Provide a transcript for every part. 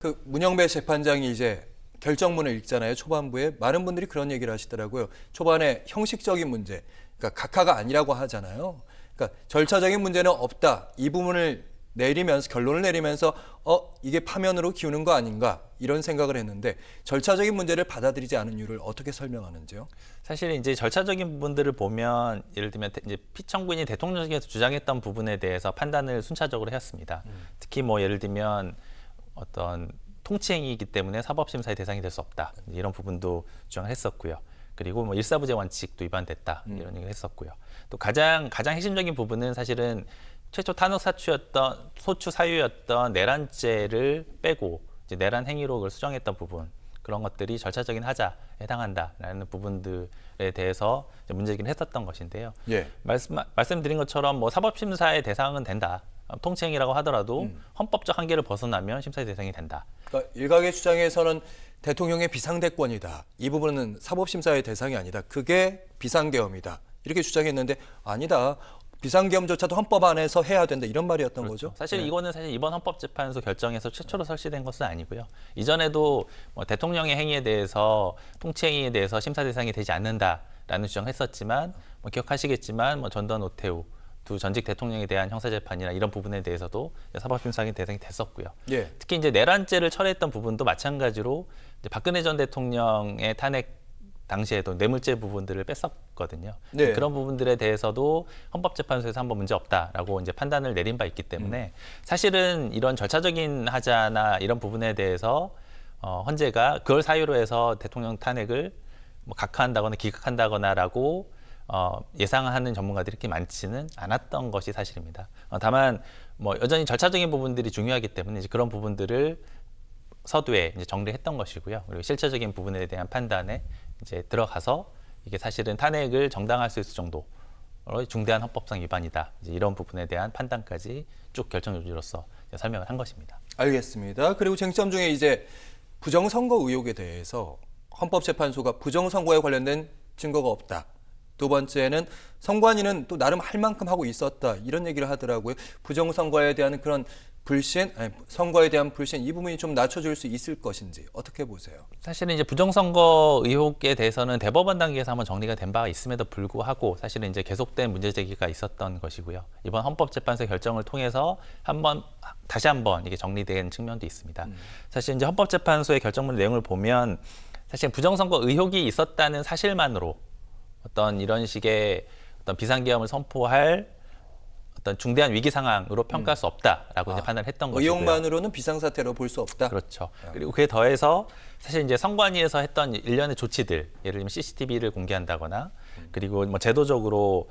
그 문영배 재판장이 이제 결정문을 읽잖아요. 초반부에 많은 분들이 그런 얘기를 하시더라고요. 초반에 형식적인 문제, 그러니까 각하가 아니라고 하잖아요. 그러니까 절차적인 문제는 없다. 이 부분을 내리면서 결론을 내리면서 이게 파면으로 기우는 거 아닌가 이런 생각을 했는데 절차적인 문제를 받아들이지 않은 이유를 어떻게 설명하는지요? 사실 이제 절차적인 부분들을 보면 예를 들면 이제 피청구인이 대통령께서 주장했던 부분에 대해서 판단을 순차적으로 했습니다. 특히 뭐 예를 들면 어떤 통치행위이기 때문에 사법심사의 대상이 될 수 없다 이런 부분도 주장을 했었고요. 그리고 뭐 일사부재 원칙도 위반됐다 이런 얘기를 했었고요. 또 가장 핵심적인 부분은 사실은 최초 탄핵 소추 사유였던 내란죄를 빼고 이제 내란 행위로 그걸 수정했던 부분 그런 것들이 절차적인 하자에 해당한다라는 부분들에 대해서 이제 문제제기를 했었던 것인데요. 예. 말씀드린 것처럼 뭐 사법심사의 대상은 된다. 통치행위라고 하더라도 헌법적 한계를 벗어나면 심사의 대상이 된다. 그러니까 일각의 주장에서는 대통령의 비상대권이다. 이 부분은 사법심사의 대상이 아니다. 그게 비상계엄이다. 이렇게 주장했는데 아니다. 비상계엄조차도 헌법 안에서 해야 된다. 이런 말이었던 거죠. 사실 이거는 사실 이번 헌법재판소 결정에서 최초로 설치된 것은 아니고요. 이전에도 뭐 대통령의 행위에 대해서 통치행위에 대해서 심사 대상이 되지 않는다라는 주장을 했었지만 뭐 기억하시겠지만 뭐 전두환 오태우 두 전직 대통령에 대한 형사재판이나 이런 부분에 대해서도 사법심사의 대상이 됐었고요. 예. 특히 이제 내란죄를 철회했던 부분도 마찬가지로 이제 박근혜 전 대통령의 탄핵 당시에도 뇌물죄 부분들을 뺐었거든요. 네. 그런 부분들에 대해서도 헌법재판소에서 한번 문제 없다라고 이제 판단을 내린 바 있기 때문에 사실은 이런 절차적인 하자나 이런 부분에 대해서 헌재가 그걸 사유로 해서 대통령 탄핵을 뭐 각하한다거나 기각한다거나라고 예상하는 전문가들이 그렇게 많지는 않았던 것이 사실입니다. 다만 뭐 여전히 절차적인 부분들이 중요하기 때문에 이제 그런 부분들을 서두에 이제 정리했던 것이고요. 그리고 실체적인 부분에 대한 판단에 이제 들어가서 이게 사실은 탄핵을 정당화할 수 있을 정도로 중대한 헌법상 위반이다. 이제 이런 부분에 대한 판단까지 쭉 결정 요지로서 설명을 한 것입니다. 알겠습니다. 그리고 쟁점 중에 이제 부정선거 의혹에 대해서 헌법재판소가 부정선거에 관련된 증거가 없다. 두 번째는 선관위는 또 나름 할 만큼 하고 있었다. 이런 얘기를 하더라고요. 부정선거에 대한 그런 불신, 선거에 대한 불신 이 부분이 좀 낮춰줄 수 있을 것인지 어떻게 보세요? 사실은 이제 부정선거 의혹에 대해서는 대법원 단계에서 한번 정리가 된 바가 있음에도 불구하고 사실은 이제 계속된 문제 제기가 있었던 것이고요. 이번 헌법재판소 결정을 통해서 다시 한번 이게 정리된 측면도 있습니다. 사실 이제 헌법재판소의 결정문 내용을 보면 사실 부정선거 의혹이 있었다는 사실만으로 어떤 이런 식의 어떤 비상계엄을 선포할 어떤 중대한 위기 상황으로 평가할 수 없다라고 이제 판단을 했던 것이고요. 의혹만으로는 비상사태로 볼 수 없다. 그렇죠. 그리고 그에 더해서 사실 이제 선관위에서 했던 일련의 조치들, 예를 들면 CCTV를 공개한다거나, 그리고 뭐 제도적으로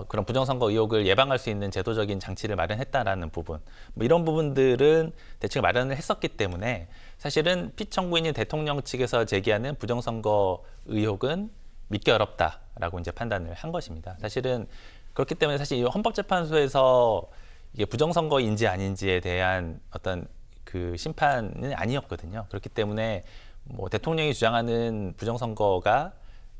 그런 부정선거 의혹을 예방할 수 있는 제도적인 장치를 마련했다라는 부분, 뭐 이런 부분들은 대책 마련을 했었기 때문에 사실은 피청구인인 대통령 측에서 제기하는 부정선거 의혹은 믿기 어렵다라고 이제 판단을 한 것입니다. 사실은 그렇기 때문에 사실 이 헌법재판소에서 이게 부정선거인지 아닌지에 대한 어떤 그 심판은 아니었거든요. 그렇기 때문에 뭐 대통령이 주장하는 부정선거가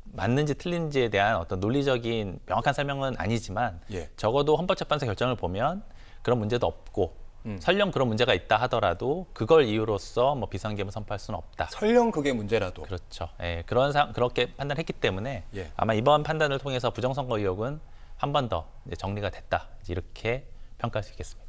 맞는지 틀린지에 대한 어떤 논리적인 명확한 설명은 아니지만 적어도 헌법재판소 결정을 보면 그런 문제도 없고 설령 그런 문제가 있다 하더라도 그걸 이유로서 뭐 비상계엄을 선포할 수는 없다. 설령 그게 문제라도. 그렇죠. 예, 그렇게 판단했기 때문에 아마 이번 판단을 통해서 부정선거 의혹은 한 번 더 정리가 됐다. 이렇게 평가할 수 있겠습니다.